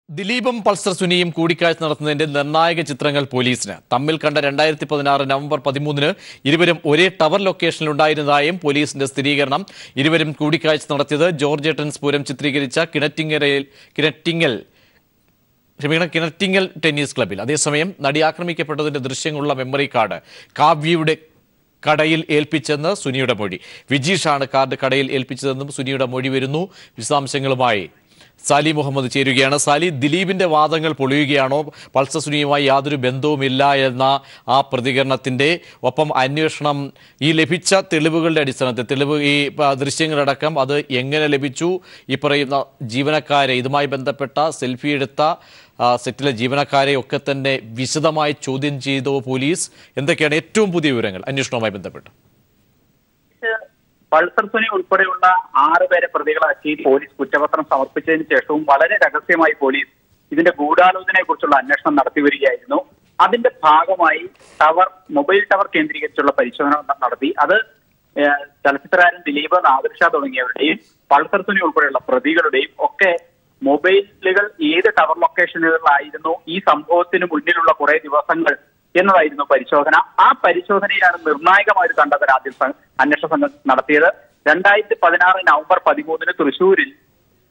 ദിലീപും പൾസർ സുനിയും കൂടിക്കാഴ്ച നടത്തുന്നതിന്റെ നിർണായക ചിത്രങ്ങൾ പോലീസിന്. തമ്മിൽ കണ്ട 2016 നവംബർ 13 ഇരുവരും ഒരേ ടവർ ലൊക്കേഷനിലുണ്ടായിരുന്നതായും പോലീസിന്റെ സ്ഥിരീകരണം. ഇരുവരും കൂടിക്കാഴ്ച നടത്തിയത് ജോർജ് സ്പൂരം ചിത്രീകരിച്ച കിണറ്റിങ്ങൽ ടെന്നീസ് ക്ലബിൽ. അതേസമയം നടി ആക്രമിക്കപ്പെട്ടതിന്റെ ദൃശ്യങ്ങളുള്ള മെമ്മറി കാർഡ് കാവ്യയുടെ കടയിൽ ഏൽപ്പിച്ചെന്ന് സുനിയുടെ മൊഴി. വിജീഷാണ് കാർഡ് കടയിൽ ഏൽപ്പിച്ചതെന്നും സുനിയുടെ മൊഴി വരുന്നു. വിശദാംശങ്ങളുമായി സാലി മുഹമ്മദ് ചേരുകയാണ്. സാലി, ദിലീപിന്റെ വാദങ്ങൾ പൊളിയുകയാണോ? പൾസർ സുനിയുമായി യാതൊരു ബന്ധവുമില്ല എന്ന ആ പ്രതികരണത്തിന്റെ ഒപ്പം അന്വേഷണം ഈ ലഭിച്ച തെളിവുകളുടെ അടിസ്ഥാനത്തിൽ ഈ ദൃശ്യങ്ങളടക്കം അത് എങ്ങനെ ലഭിച്ചു? ഈ പറയുന്ന ജീവനക്കാരെ, ഇതുമായി ബന്ധപ്പെട്ട സെൽഫി എടുത്ത സെറ്റിലെ ജീവനക്കാരെ ഒക്കെ തന്നെ വിശദമായി ചോദ്യം ചെയ്തോ പോലീസ്? എന്തൊക്കെയാണ് ഏറ്റവും പുതിയ വിവരങ്ങൾ അന്വേഷണവുമായി ബന്ധപ്പെട്ട്? പൾസർ സുനി ഉൾപ്പെടെയുള്ള 6 പേരെ പ്രതികളാക്കി പോലീസ് കുറ്റപത്രം സമർപ്പിച്ചതിന് ശേഷവും വളരെ രഹസ്യമായി പോലീസ് ഇതിന്റെ ഗൂഢാലോചനയെ കുറിച്ചുള്ള അന്വേഷണം നടത്തി വരികയായിരുന്നു. അതിന്റെ ഭാഗമായി മൊബൈൽ ടവർ കേന്ദ്രീകരിച്ചുള്ള പരിശോധന നടത്തി. അത് ചലച്ചിത്രകാരൻ ദിലീപ്, നാദിർഷ തുടങ്ങിയവരുടെയും പൾസർ സുനി ഉൾപ്പെടെയുള്ള പ്രതികളുടെയും ഒക്കെ മൊബൈലുകൾ ഏത് ടവർ ലൊക്കേഷനുകളിലായിരുന്നു ഈ സംഭവത്തിന് മുന്നിലുള്ള കുറെ ദിവസങ്ങൾ എന്നതായിരുന്നു പരിശോധന. ആ പരിശോധനയിലാണ് നിർണായകമായ ഒരു കണ്ടെത്തൽ ആദ്യം അന്വേഷണ സംഘം നടത്തിയത്. 2016 നവംബർ 13 തൃശൂരിൽ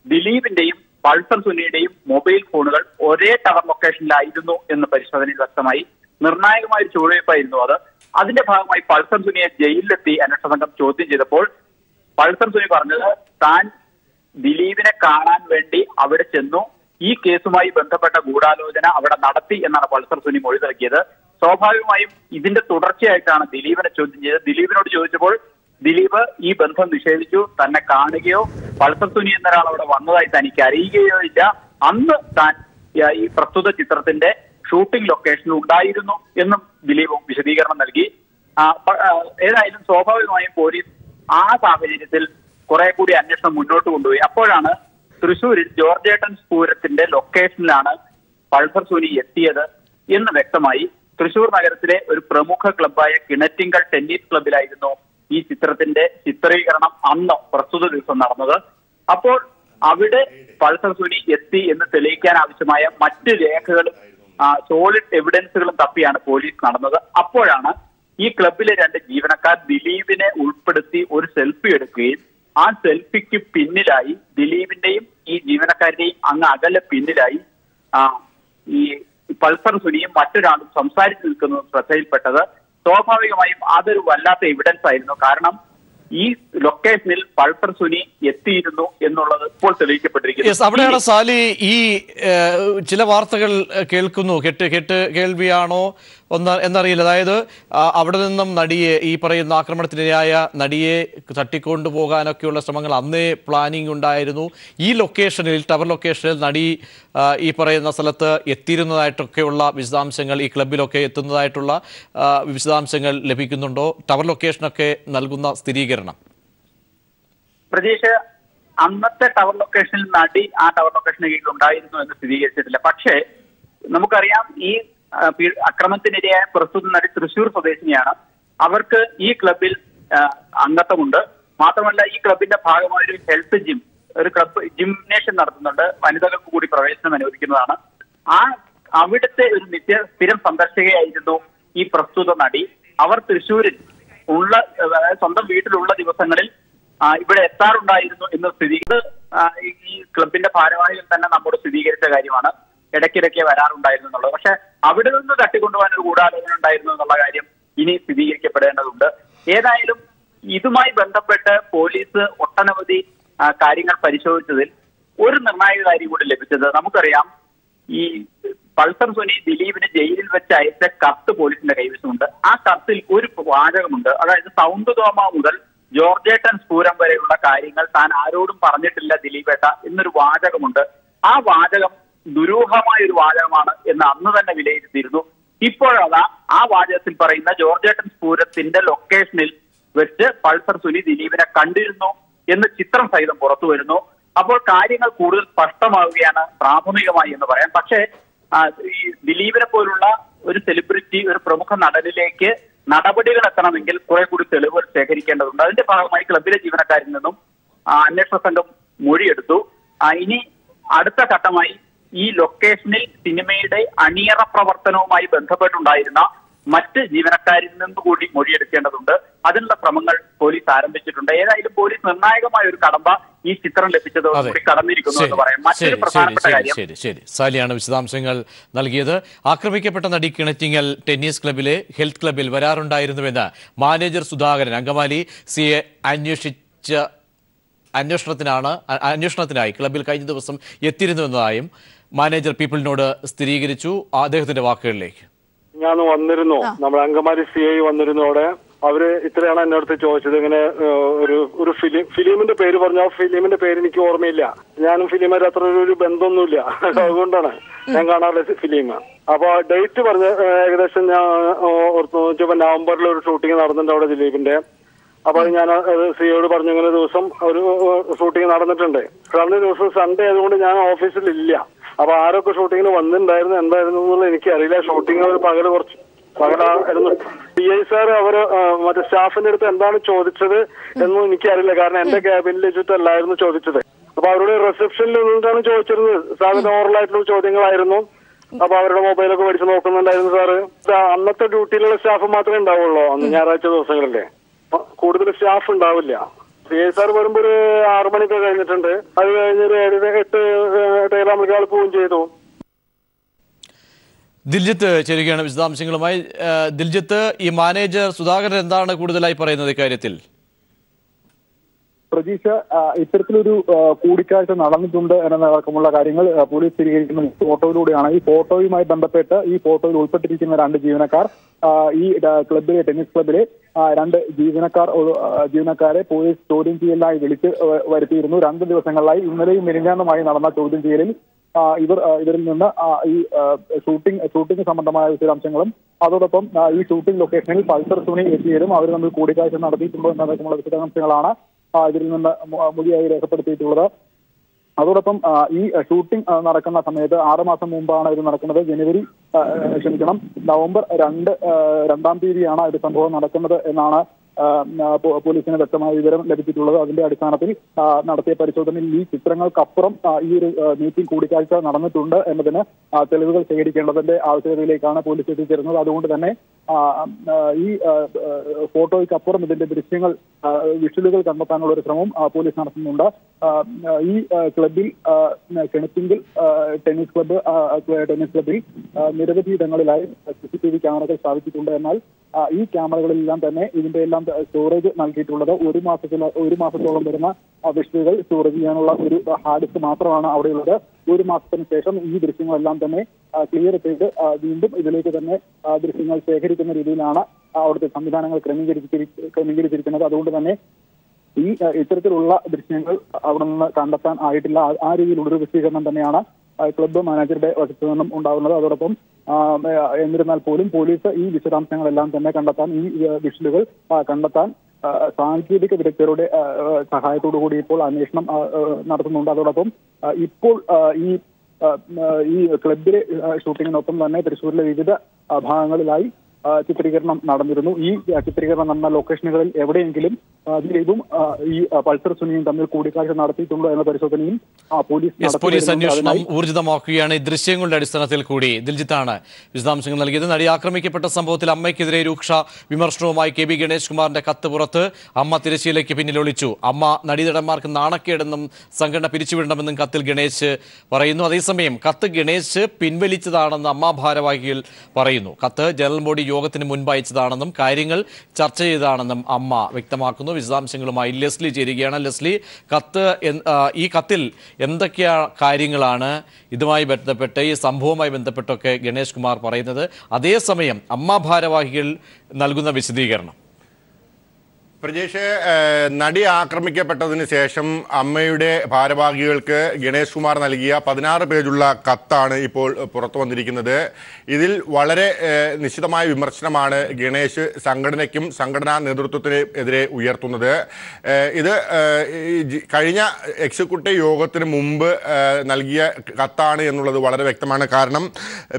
ദിലീപിന്റെയും പൾസർ സുനിയുടെയും മൊബൈൽ ഫോണുകൾ ഒരേ ടവർ ലൊക്കേഷനിലായിരുന്നു എന്ന് പരിശോധനയിൽ വ്യക്തമായി. നിർണായകമായ ഒരു ചുവടുവയ്പായിരുന്നു അത്. അതിന്റെ ഭാഗമായി പൾസർ സുനിയെ ജയിലിലെത്തി അന്വേഷണ സംഘം ചോദ്യം ചെയ്തപ്പോൾ പൾസർ സുനി പറഞ്ഞത് താൻ ദിലീപിനെ കാണാൻ വേണ്ടി അവിടെ ചെന്നു, ഈ കേസുമായി ബന്ധപ്പെട്ട ഗൂഢാലോചന അവിടെ നടത്തി എന്നാണ് പൾസർ സുനി മൊഴി നൽകിയത്. സ്വാഭാവികമായും ഇതിന്റെ തുടർച്ചയായിട്ടാണ് ദിലീപിനെ ചോദ്യം ചെയ്തത്. ദിലീപിനോട് ചോദിച്ചപ്പോൾ ദിലീപ് ഈ ബന്ധം നിഷേധിച്ചു. തന്നെ കാണുകയോ പൾസർ സുനി എന്നൊരാൾ അവിടെ വന്നതായി തനിക്ക് അറിയുകയോ ഇല്ല. അന്ന് താൻ ഈ പ്രസ്തുത ചിത്രത്തിന്റെ ഷൂട്ടിംഗ് ലൊക്കേഷനിൽ ഉണ്ടായിരുന്നു എന്നും ദിലീപ് വിശദീകരണം നൽകി. ഏതായാലും സ്വാഭാവികമായും പോലീസ് ആ സാഹചര്യത്തിൽ കുറെ കൂടി അന്വേഷണം മുന്നോട്ട് കൊണ്ടുപോയി. അപ്പോഴാണ് തൃശൂരിൽ ജോർജ് സ്പൂരത്തിന്റെ ലൊക്കേഷനിലാണ് പൾസർ സുനി എത്തിയത് എന്ന് വ്യക്തമായി. തൃശൂർ നഗരത്തിലെ ഒരു പ്രമുഖ ക്ലബ്ബായ കിണറ്റിങ്ങൽ ടെന്നീസ് ക്ലബിലായിരുന്നു ഈ ചിത്രത്തിന്റെ ചിത്രീകരണം അന്ന് പ്രസ്തുത ദിവസം നടന്നത്. അപ്പോൾ അവിടെ പൾസർ സുനി എത്തി എന്ന് തെളിയിക്കാൻ ആവശ്യമായ മറ്റ് രേഖകളും സോളിഡ് എവിഡൻസുകളും തപ്പിയാണ് പോലീസ് നടന്നത്. അപ്പോഴാണ് ഈ ക്ലബിലെ 2 ജീവനക്കാർ ദിലീപിനെ ഉൾപ്പെടുത്തി ഒരു സെൽഫി എടുക്കുകയും ആ സെൽഫിക്ക് പിന്നിലായി ദിലീപിന്റെയും ഈ ജീവനക്കാരുടെയും അങ്ങ് അകലെ പിന്നിലായി ഈ പൾസർ സുനിയും മറ്റൊരാളും സംസാരിച്ചു നിൽക്കുന്നത് ശ്രദ്ധയിൽപ്പെട്ടത്. സ്വാഭാവികമായും അതൊരു വല്ലാത്ത എവിഡൻസ് ആയിരുന്നു. കാരണം ഈ ലൊക്കേഷനിൽ പൾസർ സുനി എത്തിയിരുന്നു എന്നുള്ളത് ഇപ്പോൾ തെളിയിക്കപ്പെട്ടിരിക്കുന്നു. അവിടെയാണ് സാലി ഈ ചില വാർത്തകൾ കേൾക്കുന്നു. കേൾവിയാണോ എന്നറിയില്ല. അതായത് അവിടെ നിന്നും നടിയെ, ഈ പറയുന്ന ആക്രമണത്തിനിരയായ നടിയെ തട്ടിക്കൊണ്ടുപോകാനൊക്കെയുള്ള ശ്രമങ്ങൾ അന്നേ പ്ലാനിംഗ് ഉണ്ടായിരുന്നു. ഈ ലൊക്കേഷനിൽ, ടവർ ലൊക്കേഷനിൽ നടി ഈ പറയുന്ന സ്ഥലത്ത് എത്തിയിരുന്നതായിട്ടൊക്കെയുള്ള വിശദാംശങ്ങൾ, ഈ ക്ലബിലൊക്കെ എത്തുന്നതായിട്ടുള്ള വിശദാംശങ്ങൾ ലഭിക്കുന്നുണ്ടോ? ടവർ ലൊക്കേഷനൊക്കെ നൽകുന്ന സ്ഥിരീകരണം പ്രതീക്ഷ അന്നത്തെ ടവർ ലൊക്കേഷനിൽ നടി ആ ടവർ ലൊക്കേഷന് കീഴിൽ ഉണ്ടായിരുന്നു എന്ന് സ്ഥിരീകരിച്ചിട്ടില്ല. പക്ഷേ നമുക്കറിയാം, ഈ അക്രമത്തിനിരയായ പ്രസ്തുത നടി തൃശൂർ സ്വദേശിനിയാണ്. അവർക്ക് ഈ ക്ലബിൽ അംഗത്വമുണ്ട്. മാത്രമല്ല ഈ ക്ലബിന്റെ ഭാഗമായ ഒരു ഹെൽത്ത് ജിം, ഒരു ക്ലബ് ജിംനേഷ്യം നടത്തുന്നുണ്ട്. വനിതകൾക്ക് കൂടി പ്രവേശനം അനുവദിക്കുന്നതാണ്. അവിടുത്തെ ഒരു സ്ഥിരം സന്ദർശകയായിരുന്നു ഈ പ്രസ്തുത നടി. അവർ തൃശൂരിൽ ഉള്ള, അതായത് സ്വന്തം വീട്ടിലുള്ള ദിവസങ്ങളിൽ ഇവിടെ എത്താറുണ്ടായിരുന്നു എന്ന് ഈ ക്ലബിന്റെ ഭാരവാഹികൾ തന്നെ നമ്മോട് സ്ഥിരീകരിച്ച കാര്യമാണ്. ഇടയ്ക്കിടയ്ക്ക് വരാറുണ്ടായിരുന്നു എന്നുള്ളത്. പക്ഷെ അവിടെ നിന്ന് തട്ടിക്കൊണ്ടുപോകാൻ ഒരു ഗൂഢാലോചന ഉണ്ടായിരുന്നു എന്നുള്ള കാര്യം ഇനി സ്ഥിരീകരിക്കപ്പെടേണ്ടതുണ്ട്. ഏതായാലും ഇതുമായി ബന്ധപ്പെട്ട് പോലീസ് ഒട്ടനവധി കാര്യങ്ങൾ പരിശോധിച്ചതിൽ ഒരു നിർണായക കാര്യം കൂടി ലഭിച്ചത്, നമുക്കറിയാം, ഈ പൾസർ സുനി ദിലീപിന് ജയിലിൽ വെച്ച് അയച്ച കത്ത് പോലീസിന്റെ കൈവശമുണ്ട്. ആ കത്തിൽ ഒരു വാചകമുണ്ട്. അതായത് സൗണ്ട് തോമ മുതൽ ജോർജ് സ്പൂരം വരെയുള്ള കാര്യങ്ങൾ താൻ ആരോടും പറഞ്ഞിട്ടില്ല ദിലീപേട്ട എന്നൊരു വാചകമുണ്ട്. ആ വാചകം ദുരൂഹമായ ഒരു വാചകമാണ് എന്ന് അന്ന് തന്നെ വിലയിരുത്തിയിരുന്നു. ഇപ്പോഴതാ ആ വാചകത്തിൽ പറയുന്ന ജോർജ് സ്പൂരത്തിന്റെ ലൊക്കേഷനിൽ വെച്ച് പൾസർ സുനി ദിലീപിനെ കണ്ടിരുന്നു എന്ന് ചിത്രം സഹിതം പുറത്തു വരുന്നു. അപ്പോൾ കാര്യങ്ങൾ കൂടുതൽ സ്പഷ്ടമാവുകയാണ് പ്രാഥമികമായി എന്ന് പറയാം. പക്ഷേ ഈ ദിലീപിനെ പോലുള്ള ഒരു സെലിബ്രിറ്റി, ഒരു പ്രമുഖ നടനിലേക്ക് നടപടികൾ എത്തണമെങ്കിൽ കുറെ കൂടി തെളിവുകൾ ശേഖരിക്കേണ്ടതുണ്ട്. അതിന്റെ ഭാഗമായി ക്ലബിലെ ജീവനക്കാരിൽ നിന്നും അന്വേഷണ സംഘം മൊഴിയെടുത്തു. ഇനി അടുത്ത ഘട്ടമായി ഈ ലൊക്കേഷനിൽ സിനിമയുടെ അണിയറ പ്രവർത്തനവുമായി ബന്ധപ്പെട്ടുണ്ടായിരുന്ന മറ്റ് ജീവനക്കാരിൽ നിന്ന് കൂടി മൊഴിയെടുക്കേണ്ടതുണ്ട്. അതിനുള്ള ശ്രമങ്ങൾ പോലീസ് ആരംഭിച്ചിട്ടുണ്ട്. ഏതായാലും പോലീസ് നിർണായകമായ ഒരു കടമ്പ ഈ ചിത്രം ലഭിച്ചതോടുകൂടി കടന്നിരിക്കുന്നു എന്ന് പറയാം. മറ്റൊരു പ്രധാനപ്പെട്ട കാര്യം, ശരി സാലിയാണ് വിശദാംശങ്ങൾ നൽകിയത്. ആക്രമിക്കപ്പെട്ട നടി കിണറ്റിങ്ങൽ ടെന്നീസ് ക്ലബിലെ ഹെൽത്ത് ക്ലബിൽ വരാറുണ്ടായിരുന്നുവെന്ന് മാനേജർ സുധാകരൻ അങ്കമാലി സിയെ അന്വേഷണത്തിനായി ക്ലബിൽ കഴിഞ്ഞ ദിവസം എത്തിയിരുന്നുവെന്നതായും മാനേജർ പീപ്പിളിനോട് സ്ഥിരീകരിച്ചു. അദ്ദേഹത്തിന്റെ വാക്കുകളിലേക്ക്. ഞാൻ വന്നിരുന്നു, നമ്മുടെ അങ്കമാലി CI വന്നിരുന്നു. അവിടെ അവര് ഇത്രയാണ് എന്റെ അടുത്ത് ചോദിച്ചത്. ഇങ്ങനെ ഒരു ഫിലിമിന്റെ പേര് പറഞ്ഞു. ആ ഫിലിമിന്റെ പേര് എനിക്ക് ഓർമ്മയില്ല. ഞാനും ഫിലിമായിട്ട് അത്ര ഒരു ബന്ധമൊന്നുമില്ല, അതുകൊണ്ടാണ് ഞാൻ കാണാറുള്ള ഫിലിം. അപ്പൊ ഡേറ്റ് പറഞ്ഞ ഏകദേശം ഞാൻ ഓർത്ത് നവംബറിൽ ഒരു ഷൂട്ടിംഗ് നടന്നിട്ടുണ്ട് അവിടെ ദിലീപിന്റെ. അപ്പൊ ഞാൻ സിയോട് പറഞ്ഞു ഇങ്ങനെ ദിവസം ഒരു ഷൂട്ടിംഗ് നടന്നിട്ടുണ്ട്. കഴിഞ്ഞ ദിവസം സൺഡേ ആയതുകൊണ്ട് ഞാൻ ഓഫീസിലില്ല. അപ്പൊ ആരൊക്കെ ഷൂട്ടിങ്ങിന് വന്നിട്ടുണ്ടായിരുന്നു എന്തായിരുന്നു എന്നുള്ളത് എനിക്കറിയില്ല. ഷൂട്ടിംഗ് പകലായിരുന്നു. PI സാർ അവര് മറ്റേ സ്റ്റാഫിന്റെ അടുത്ത് എന്താണ് ചോദിച്ചത് എന്നും എനിക്കറിയില്ല. കാരണം എന്റെ ക്യാബിനിൽ വെച്ചിട്ടല്ലായിരുന്നു ചോദിച്ചത്. അപ്പൊ അവരോട് റിസപ്ഷനിൽ നിന്നിട്ടാണ് ചോദിച്ചിരുന്നത്. സാറിന് ഓറലായിട്ടുള്ള ചോദ്യങ്ങളായിരുന്നു. അപ്പൊ അവരുടെ മൊബൈലൊക്കെ മേടിച്ച് നോക്കുന്നുണ്ടായിരുന്നു സാറ്. അന്നത്തെ ഡ്യൂട്ടിയിലുള്ള സ്റ്റാഫ് മാത്രമേ ഉണ്ടാവുള്ളൂ അന്ന് ഞായറാഴ്ച ദിവസങ്ങളിലെ. കൂടുതൽ സ്റ്റാഫ് ഉണ്ടാവില്ല. CI സാർ വരുമ്പോ ഒരു 6 മണിക്ക് കഴിഞ്ഞിട്ടുണ്ട്. അത് കഴിഞ്ഞൊരു 8-8:30 പോവുകയും ചെയ്തു. ദിൽജിത്ത് ചേരുകയാണ് വിശദാംശങ്ങളുമായി. ദിൽജിത്ത്, ഈ മാനേജർ സുധാകരൻ എന്താണ് കൂടുതലായി പറയുന്നത് ഇക്കാര്യത്തിൽ? പ്രതീക്ഷ, ഇത്തരത്തിലൊരു കൂടിക്കാഴ്ച നടന്നിട്ടുണ്ട് എന്നതടക്കമുള്ള കാര്യങ്ങൾ പോലീസ് സ്ഥിരീകരിക്കുന്ന ഫോട്ടോയിലൂടെയാണ്. ഈ ഫോട്ടോയുമായി ബന്ധപ്പെട്ട് ഈ ഫോട്ടോയിൽ ഉൾപ്പെട്ടിരിക്കുന്ന 2 ജീവനക്കാർ, ഈ ക്ലബിലെ ടെന്നീസ് ക്ലബിലെ 2 ജീവനക്കാരെ പോലീസ് ചോദ്യം ചെയ്യലിനായി വിളിച്ച് വരുത്തിയിരുന്നു. 2 ദിവസങ്ങളിലായി ഇന്നലെയും മിനിഞ്ഞാന്നുമായി നടന്ന ചോദ്യം ചെയ്യലിൽ ഇവരിൽ നിന്ന് ഈ ഷൂട്ടിംഗ് സംബന്ധമായ വിശദാംശങ്ങളും അതോടൊപ്പം ഈ ഷൂട്ടിംഗ് ലൊക്കേഷനിൽ പൾസർ സുനി എത്തിയതും അവർ തമ്മിൽ കൂടിക്കാഴ്ച നടത്തിയിട്ടുണ്ടോ എന്നതടക്കമുള്ള വിശദാംശങ്ങളാണ് ഇതിൽ നിന്ന് മൊഴിയായി രേഖപ്പെടുത്തിയിട്ടുള്ളത്. അതോടൊപ്പം ഈ ഷൂട്ടിംഗ് നടക്കുന്ന സമയത്ത് 6 മാസം മുമ്പാണ് ഇത് നടക്കുന്നത്. നവംബർ 2-ാം തീയതിയാണ് ഇത് സംഭവം നടക്കുന്നത് എന്നാണ് പോലീസിന് വ്യക്തമായ വിവരം ലഭിച്ചിട്ടുള്ളത്. അതിന്റെ അടിസ്ഥാനത്തിൽ നടത്തിയ പരിശോധനയിൽ ഈ ചിത്രങ്ങൾക്കപ്പുറം ഈ ഒരു മീറ്റിംഗ് കൂടിക്കാഴ്ച നടന്നിട്ടുണ്ട് എന്നതിന് തെളിവുകൾ ശേഖരിക്കേണ്ടതിന്റെ ആവശ്യകതയിലേക്കാണ് പോലീസ് എത്തിച്ചേരുന്നത്. അതുകൊണ്ട് തന്നെ ഈ ഫോട്ടോയ്ക്കപ്പുറം ഇതിന്റെ വിഷ്വലുകൾ കണ്ടെത്താനുള്ള ഒരു ശ്രമം പോലീസ് നടത്തുന്നുണ്ട്. ഈ ക്ലബിൽ കിണറ്റിങ്ങൽ ടെന്നീസ് ക്ലബിൽ നിരവധി ഇടങ്ങളിലായി CCTV ക്യാമറകൾ സ്ഥാപിച്ചിട്ടുണ്ട്. എന്നാൽ ഈ ക്യാമറകളിലെല്ലാം തന്നെ ഇതിന്റെ എല്ലാം സ്റ്റോറേജ് നൽകിയിട്ടുള്ളത് 1 മാസത്തോളം വരുന്ന വിഷ്വലുകൾ സ്റ്റോർ ചെയ്യാനുള്ള ഒരു ഹാർഡ് ഡിസ്ക് മാത്രമാണ് അവിടെയുള്ളത്. 1 മാസത്തിന് ശേഷം ഈ ദൃശ്യങ്ങളെല്ലാം തന്നെ ക്ലിയർ ചെയ്ത് വീണ്ടും ഇതിലേക്ക് തന്നെ ദൃശ്യങ്ങൾ ശേഖരിക്കുന്ന രീതിയിലാണ് അവിടുത്തെ സംവിധാനങ്ങൾ ക്രമീകരിച്ചിരിക്കുന്നത്. അതുകൊണ്ട് തന്നെ ഈ ഇത്തരത്തിലുള്ള ദൃശ്യങ്ങൾ അവിടെ നിന്ന് കണ്ടെത്താൻ ആയിട്ടില്ല. ആ രീതിയിലുള്ളൊരു വിശദീകരണം തന്നെയാണ് ക്ലബ്ബ് മാനേജറുടെ വശത്തു നിന്നും ഉണ്ടാകുന്നത്. അതോടൊപ്പം എന്നിരുന്നാൽ പോലും പോലീസ് ഈ വിശദാംശങ്ങളെല്ലാം തന്നെ കണ്ടെത്താൻ, ഈ വിഷ്വലുകൾ കണ്ടെത്താൻ സാങ്കേതിക വിദഗ്ധരുടെ സഹായത്തോടു കൂടി ഇപ്പോൾ അന്വേഷണം നടത്തുന്നുണ്ട്. അതോടൊപ്പം ഇപ്പോൾ ഈ ക്ലബിലെ ഷൂട്ടിങ്ങിനൊപ്പം തന്നെ തൃശ്ശൂരിലെ വിവിധ ഭാഗങ്ങളിലായി ചിത്രീകരണം നടന്നിരുന്നു. ഈ ചിത്രീകരണം നടന്ന ലൊക്കേഷനുകളിൽ എവിടെയെങ്കിലും ദിലീപും ഈ പൾസർ സുനിയും തമ്മിൽ കൂടിക്കാഴ്ച നടത്തിയിട്ടുണ്ടോ എന്ന പരിശോധനയും പോലീസ് അന്വേഷണം ഊർജിതമാക്കുകയാണ്. ഈ ദൃശ്യങ്ങളുടെ അടിസ്ഥാനത്തിൽ കൂടി ദിൽജിത്താണ് വിശദാംശങ്ങൾ നൽകിയത്. നടി ആക്രമിക്കപ്പെട്ട സംഭവത്തിൽ അമ്മയ്ക്കെതിരെ രൂക്ഷ വിമർശനവുമായി KB ഗണേഷ് കുമാറിന്റെ കത്ത് പുറത്ത്. അമ്മ തിരശ്ശീലയ്ക്ക് പിന്നിൽ ഒളിച്ചു. അമ്മ നടീനടന്മാർക്ക് നാണക്കേടെന്നും സംഘടന പിരിച്ചുവിടണമെന്നും കത്തിൽ ഗണേശ് പറയുന്നു. അതേസമയം കത്ത് ഗണേശ് പിൻവലിച്ചതാണെന്ന് അമ്മ ഭാരവാഹികൾ പറയുന്നു. കത്ത് ജനറൽ ബോഡി യോഗത്തിന് മുൻപ് അയച്ചതാണെന്നും കാര്യങ്ങൾ ചർച്ച ചെയ്തതാണെന്നും അമ്മ വ്യക്തമാക്കുന്നു. വിശദാംശങ്ങളുമായി ലെസ്ലി ചേരുകയാണ്. ലെസ്ലി, ഈ കത്തിൽ എന്തൊക്കെ കാര്യങ്ങളാണ് ഇതുമായി ബന്ധപ്പെട്ട്, ഈ സംഭവവുമായി ബന്ധപ്പെട്ടൊക്കെ ഗണേഷ് കുമാർ പറയുന്നത്? അതേസമയം അമ്മ ഭാരവാഹികൾ നൽകുന്ന വിശദീകരണം. പ്രജേഷ്, നടി ആക്രമിക്കപ്പെട്ടതിന് ശേഷം അമ്മയുടെ ഭാരവാഹികൾക്ക് ഗണേഷ് കുമാർ നൽകിയ 16 പേജുള്ള കത്താണ് ഇപ്പോൾ പുറത്തു വന്നിരിക്കുന്നത്. ഇതിൽ വളരെ നിശ്ചിതമായ വിമർശനമാണ് ഗണേഷ് സംഘടനയ്ക്കും സംഘടനാ നേതൃത്വത്തിനെതിരെ ഉയർത്തുന്നത്. ഇത് കഴിഞ്ഞ എക്സിക്യൂട്ടീവ് യോഗത്തിന് മുമ്പ് നൽകിയ കത്താണ് എന്നുള്ളത് വളരെ വ്യക്തമാണ്. കാരണം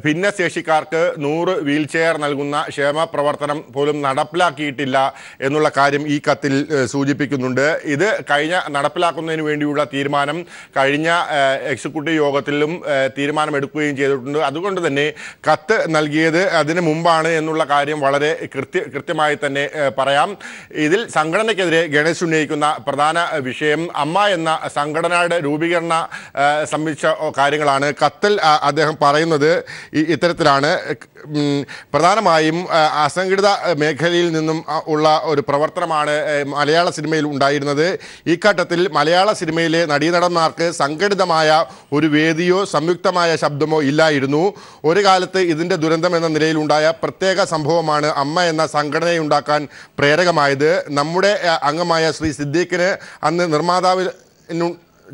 ഭിന്നശേഷിക്കാർക്ക് 100 വീൽ ചെയർ നൽകുന്ന ക്ഷേമ പ്രവർത്തനം പോലും നടപ്പിലാക്കിയിട്ടില്ല എന്നുള്ള കാര്യം ഈ ഈ കത്തിൽ സൂചിപ്പിക്കുന്നുണ്ട്. ഇത് നടപ്പിലാക്കുന്നതിന് വേണ്ടിയുള്ള തീരുമാനം കഴിഞ്ഞ എക്സിക്യൂട്ടീവ് യോഗത്തിലും തീരുമാനമെടുക്കുകയും ചെയ്തിട്ടുണ്ട്. അതുകൊണ്ട് തന്നെ കത്ത് നൽകിയത് അതിന് മുമ്പാണ് എന്നുള്ള കാര്യം വളരെ കൃത്യമായി തന്നെ പറയാം. ഇതിൽ സംഘടനയ്ക്കെതിരെ ഗണേശ് ഉന്നയിക്കുന്ന പ്രധാന വിഷയം അമ്മ എന്ന സംഘടനയുടെ രൂപീകരണ സംബന്ധിച്ച കാര്യങ്ങളാണ്. കത്തിൽ അദ്ദേഹം പറയുന്നത് ഇത്തരത്തിലാണ്. പ്രധാനമായും അസംഘടിത മേഖലയിൽ നിന്നും ഉള്ള ഒരു പ്രവർത്തനമാണ് മലയാള സിനിമയിൽ ഉണ്ടായിരുന്നത്. ഈ ഘട്ടത്തിൽ മലയാള സിനിമയിലെ നടീനടന്മാർക്ക് സംഘടിതമായ ഒരു വേദിയോ സംയുക്തമായ ശബ്ദമോ ഇല്ലായിരുന്നു. ഒരു കാലത്ത് ഇതിൻ്റെ ദുരന്തം എന്ന നിലയിലുണ്ടായ പ്രത്യേക സംഭവമാണ് അമ്മ എന്ന സംഘടനയുണ്ടാക്കാൻ പ്രേരകമായത്. നമ്മുടെ അംഗമായ ശ്രീ സിദ്ദീഖിന് അന്ന് നിർമ്മാതാവിൽ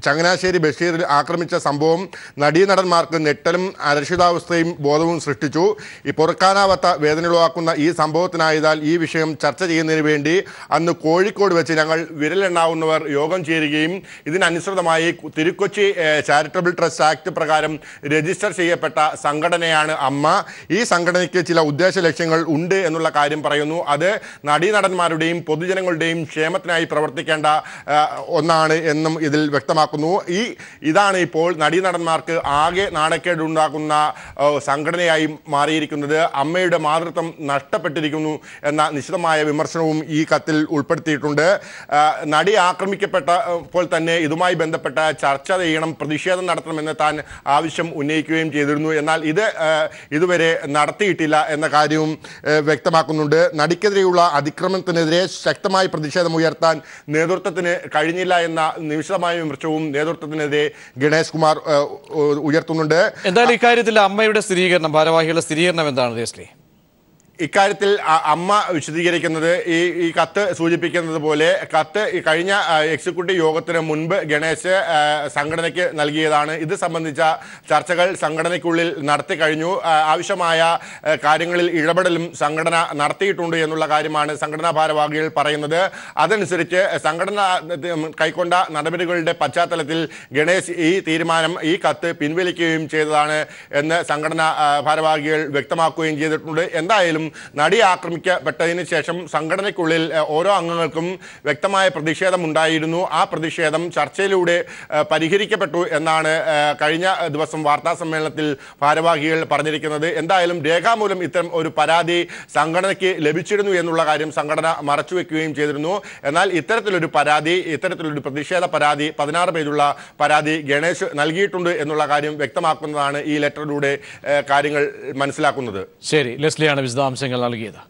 ചങ്ങനാശ്ശേരി ബഷീറിൽ ആക്രമിച്ച സംഭവം നടീനടന്മാർക്ക് ഞെട്ടലും അരക്ഷിതാവസ്ഥയും ബോധവും സൃഷ്ടിച്ചു. ഈ പൊറുക്കാനാവാത്ത വേദനയുളവാക്കുന്ന ഈ സംഭവത്തിനായതാൽ ഈ വിഷയം ചർച്ച ചെയ്യുന്നതിന് വേണ്ടി അന്ന് കോഴിക്കോട് വെച്ച് ഞങ്ങൾ വിരലെണ്ണാവുന്നവർ യോഗം ചേരുകയും ഇതിനനുസൃതമായി തിരുക്കൊച്ചി ചാരിറ്റബിൾ ട്രസ്റ്റ് ആക്ട് പ്രകാരം രജിസ്റ്റർ ചെയ്യപ്പെട്ട സംഘടനയാണ് അമ്മ. ഈ സംഘടനയ്ക്ക് ചില ഉദ്ദേശ ലക്ഷ്യങ്ങൾ ഉണ്ട് എന്നുള്ള കാര്യം പറയുന്നു. അത് നടീനടന്മാരുടെയും പൊതുജനങ്ങളുടെയും ക്ഷേമത്തിനായി പ്രവർത്തിക്കേണ്ട ഒന്നാണ് എന്നും ഇതിൽ വ്യക്തമാക്കുന്നു. ഇതാണ് ഇപ്പോൾ നടീനടന്മാർക്ക് ആകെ നാണക്കേടുണ്ടാക്കുന്ന സംഘടനയായി മാറിയിരിക്കുന്നത്. അമ്മയുടെ മാതൃത്വം നഷ്ടപ്പെട്ടിരിക്കുന്നു എന്ന നിശിതമായ വിമർശനവും ഈ കത്തിൽ ഉൾപ്പെടുത്തിയിട്ടുണ്ട്. നടി ആക്രമിക്കപ്പെട്ടപ്പോൾ തന്നെ ഇതുമായി ബന്ധപ്പെട്ട ചർച്ച ചെയ്യണം, പ്രതിഷേധം നടത്തണമെന്ന് താൻ ആവശ്യം ഉന്നയിക്കുകയും ചെയ്തിരുന്നു. എന്നാൽ ഇതുവരെ നടത്തിയിട്ടില്ല എന്ന കാര്യവും വ്യക്തമാക്കുന്നുണ്ട്. നടിക്കെതിരെയുള്ള അതിക്രമത്തിനെതിരെ ശക്തമായി പ്രതിഷേധമുയർത്താൻ നേതൃത്വത്തിന് കഴിഞ്ഞില്ല എന്ന നിശിതമായ വിമർശനവും നേതൃത്വത്തിനെതിരെ ഗണേഷ് കുമാർ ഉയർത്തുന്നുണ്ട്. എന്തായാലും ഇക്കാര്യത്തിൽ അമ്മയുടെ സ്ഥിരീകരണം, ഭാരവാഹികളുടെ സ്ഥിരീകരണം എന്താണ് ദേശലി? ഇക്കാര്യത്തിൽ അമ്മ വിശദീകരിക്കുന്നത് ഈ കത്ത് സൂചിപ്പിക്കുന്നത് പോലെ കത്ത് കഴിഞ്ഞ എക്സിക്യൂട്ടീവ് യോഗത്തിന് മുൻപ് ഗണേശ് സംഘടനയ്ക്ക് നൽകിയതാണ്. ഇത് സംബന്ധിച്ച ചർച്ചകൾ സംഘടനയ്ക്കുള്ളിൽ നടത്തി കഴിഞ്ഞു. ആവശ്യമായ കാര്യങ്ങളിൽ ഇടപെടലും സംഘടന നടത്തിയിട്ടുണ്ട് എന്നുള്ള കാര്യമാണ് സംഘടനാ ഭാരവാഹികൾ പറയുന്നത്. അതനുസരിച്ച് സംഘടന കൈക്കൊണ്ട നടപടികളുടെ പശ്ചാത്തലത്തിൽ ഗണേശ് ഈ കത്ത് പിൻവലിക്കുകയും ചെയ്തതാണ് എന്ന് സംഘടനാ ഭാരവാഹികൾ വ്യക്തമാക്കുകയും ചെയ്തിട്ടുണ്ട്. എന്തായാലും നടി ആക്രമിക്കപ്പെട്ടതിന് ശേഷം സംഘടനയ്ക്കുള്ളിൽ ഓരോ അംഗങ്ങൾക്കും വ്യക്തമായ പ്രതിഷേധമുണ്ടായിരുന്നു. ആ പ്രതിഷേധം ചർച്ചയിലൂടെ പരിഹരിക്കപ്പെട്ടു എന്നാണ് കഴിഞ്ഞ ദിവസം വാർത്താ സമ്മേളനത്തിൽ ഭാരവാഹികൾ പറഞ്ഞിരിക്കുന്നത്. എന്തായാലും രേഖാമൂലം ഇത്തരം ഒരു പരാതി സംഘടനയ്ക്ക് ലഭിച്ചിരുന്നു എന്നുള്ള കാര്യം സംഘടന മറച്ചുവെക്കുകയും ചെയ്തിരുന്നു. എന്നാൽ ഇത്തരത്തിലൊരു പ്രതിഷേധ പരാതി 16 പേജുള്ള പരാതി ഗണേശ് നൽകിയിട്ടുണ്ട് എന്നുള്ള കാര്യം വ്യക്തമാക്കുന്നതാണ് ഈ ലെറ്ററിലൂടെ കാര്യങ്ങൾ മനസ്സിലാക്കുന്നത്. ശരി, ലെസ്ലിയാണ് വിശദാംശങ്ങൾ നൽകിയത്.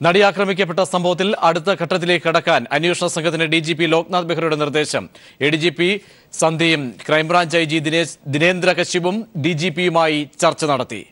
നടി ആക്രമിക്കപ്പെട്ട സംഭവത്തിൽ അടുത്ത ഘട്ടത്തിലേക്ക് കടക്കാൻ അന്വേഷണ സംഘത്തിന് DGP ലോക്നാഥ് ബെഹ്റയുടെ നിർദ്ദേശം. ADGP സന്ധ്യയും ക്രൈംബ്രാഞ്ച് IG ദിനേന്ദ്ര കശ്യപും DGPയുമായി ചർച്ച നടത്തി.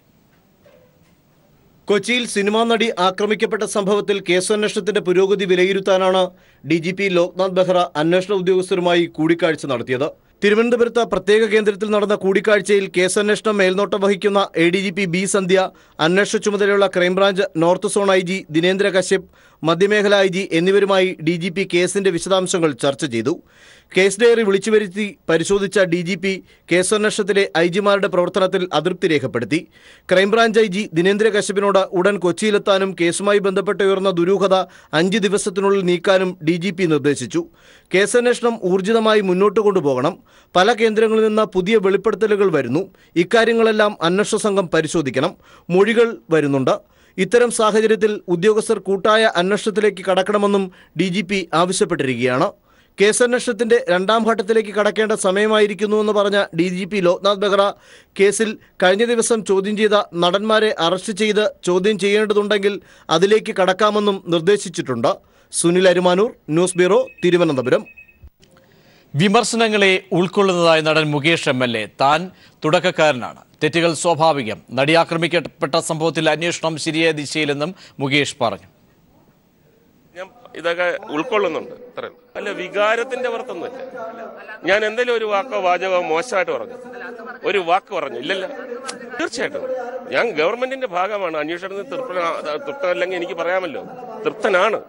കൊച്ചിയിൽ സിനിമാ നടി ആക്രമിക്കപ്പെട്ട സംഭവത്തിൽ കേസന്വേഷണത്തിന്റെ പുരോഗതി വിലയിരുത്താനാണ് DGP ലോക്നാഥ് ബെഹ്റ അന്വേഷണ ഉദ്യോഗസ്ഥരുമായി കൂടിക്കാഴ്ച നടത്തിയത്. തിരുവനന്തപുരത്ത് പ്രത്യേക കേന്ദ്രത്തിൽ നടന്ന കൂടിക്കാഴ്ചയിൽ കേസന്വേഷണം മേൽനോട്ടം വഹിക്കുന്ന ADGP B സന്ധ്യ, അന്വേഷണ ചുമതലയുള്ള crime branch north zone IG Dinendra Kashyap, മധ്യമേഖല IG എന്നിവരുമായി DGP കേസിന്റെ വിശദാംശങ്ങൾ ചർച്ച ചെയ്തു. കേസ് ഡയറി വിളിച്ചുവരുത്തി പരിശോധിച്ച DGP കേസന്വേഷണത്തിലെ IGമാരുടെ പ്രവർത്തനത്തിൽ അതൃപ്തി രേഖപ്പെടുത്തി. ക്രൈംബ്രാഞ്ച് IG ദിനേന്ദ്ര കശ്യപിനോട് ഉടൻ കൊച്ചിയിലെത്താനും കേസുമായി ബന്ധപ്പെട്ട് ഉയർന്ന ദുരൂഹത 5 ദിവസത്തിനുള്ളിൽ നീക്കാനും DGP നിർദ്ദേശിച്ചു. കേസന്വേഷണം ഊർജിതമായി മുന്നോട്ട് കൊണ്ടുപോകണം. പല കേന്ദ്രങ്ങളിൽ നിന്ന് പുതിയ വെളിപ്പെടുത്തലുകൾ വരുന്നു. ഇക്കാര്യങ്ങളെല്ലാം അന്വേഷണ സംഘം പരിശോധിക്കണം. മൊഴികൾ വരുന്നുണ്ട്. ഇത്തരം സാഹചര്യത്തിൽ ഉദ്യോഗസ്ഥർ കൂട്ടായ അന്വേഷണത്തിലേക്ക് കടക്കണമെന്നും DGP ആവശ്യപ്പെട്ടിരിക്കുകയാണ്. കേസന്വേഷണത്തിന്റെ 2ാം ഘട്ടത്തിലേക്ക് കടക്കേണ്ട സമയമായിരിക്കുന്നുവെന്ന് പറഞ്ഞ DGP ലോക്നാഥ് ബെഹ്റ കേസിൽ കഴിഞ്ഞ ദിവസം ചോദ്യം ചെയ്ത നടന്മാരെ അറസ്റ്റ് ചെയ്ത് ചോദ്യം ചെയ്യേണ്ടതുണ്ടെങ്കിൽ അതിലേക്ക് കടക്കാമെന്നും നിർദ്ദേശിച്ചിട്ടുണ്ട്. Sunil Arumanoor, news bureau, Thiruvananthapuram. വിമർശനങ്ങളെ ഉൾക്കൊള്ളുന്നതായി നടൻ മുകേഷ് MLA. താൻ തുടക്കക്കാരനാണ്, തെറ്റുകൾ സ്വാഭാവികം. നടി ആക്രമിക്കപ്പെട്ട സംഭവത്തിൽ അന്വേഷണം ശരിയായ ദിശയിലെന്നും മുകേഷ് പറഞ്ഞു. ഞാൻ ഇതൊക്കെ ഉൾക്കൊള്ളുന്നുണ്ട്. അല്ല, വികാരത്തിന്റെ പുറത്തൊന്നുമില്ല. ഞാൻ എന്തെങ്കിലും ഒരു വാക്കോ വാചകോ മോശമായിട്ട് പറഞ്ഞു, ഒരു വാക്ക് പറഞ്ഞു ഇല്ലല്ലോ. തീർച്ചയായിട്ടും ഞാൻ ഗവൺമെന്റിന്റെ ഭാഗമാണ്. അന്വേഷണത്തിന് തൃപ്തമല്ലെങ്കിൽ എനിക്ക് പറയാമല്ലോ, തൃപ്തനാണ്.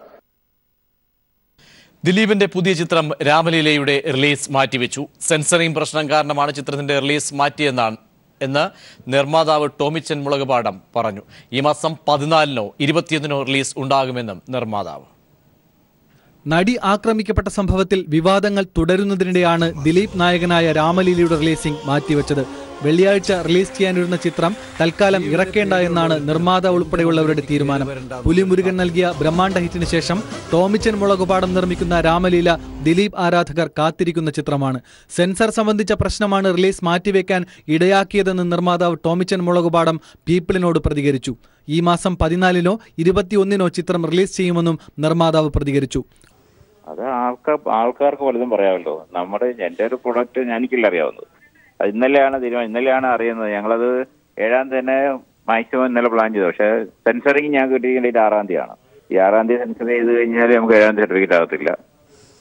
ദിലീപിന്റെ പുതിയ ചിത്രം രാമലീലയുടെ റിലീസ് മാറ്റിവെച്ചു. സെൻസറിംഗ് പ്രശ്നം കാരണമാണ് ചിത്രത്തിന്റെ റിലീസ് എന്ന് നിർമ്മാതാവ് ടോമിച്ചൻ മുളകുപാടം പറഞ്ഞു. ഈ മാസം 14-നോ 21-നോ റിലീസ് ഉണ്ടാകുമെന്നും നിർമ്മാതാവ്. നടി ആക്രമിക്കപ്പെട്ട സംഭവത്തിൽ വിവാദങ്ങൾ തുടരുന്നതിനിടെയാണ് ദിലീപ് നായകനായ രാമലീലയുടെ റിലീസിംഗ് മാറ്റിവെച്ചത്. വെള്ളിയാഴ്ച റിലീസ് ചെയ്യാനിരുന്ന ചിത്രം തൽക്കാലം ഇറക്കേണ്ട എന്നാണ് നിർമ്മാതാവ് ഉൾപ്പെടെയുള്ളവരുടെ തീരുമാനം. പുലിമുരുകൻ നൽകിയ ബ്രഹ്മാണ്ഡ ഹിറ്റിന് ശേഷം ടോമിച്ചൻ മുളകുപാടം നിർമ്മിക്കുന്ന രാമലീല ദിലീപ് ആരാധകർ കാത്തിരിക്കുന്ന ചിത്രമാണ്. സെൻസർ സംബന്ധിച്ച പ്രശ്നമാണ് റിലീസ് മാറ്റിവെക്കാൻ ഇടയാക്കിയതെന്ന് നിർമ്മാതാവ് ടോമിച്ചൻ മുളകുപാടം പീപ്പിളിനോട് പ്രതികരിച്ചു. ഈ മാസം 14-നോ 21-നോ ചിത്രം റിലീസ് ചെയ്യുമെന്നും നിർമ്മാതാവ് പ്രതികരിച്ചു. അത് ആൾക്കാർക്ക് പലതും പറയാമല്ലോ. എൻ്റെ ഒരു പ്രൊഡക്റ്റ് എനിക്കില്ല അറിയാവുന്നത്. ഇന്നലെയാണ് അറിയുന്നത്. ഞങ്ങളത് 7-ാം തീയതി തന്നെ മാക്സിമം ഇന്നലെ പ്ലാൻ ചെയ്തു. പക്ഷേ സെൻസറിങ് ഞാൻ കിട്ടിയിരിക്കേണ്ടത് 6-ാം തീയതിയാണ്. ഈ 6-ാം തീയതി സെൻസർ ചെയ്ത് കഴിഞ്ഞാൽ നമുക്ക് 7-ാം തീയതി സർട്ടിഫിക്കറ്റ് ആകത്തില്ല.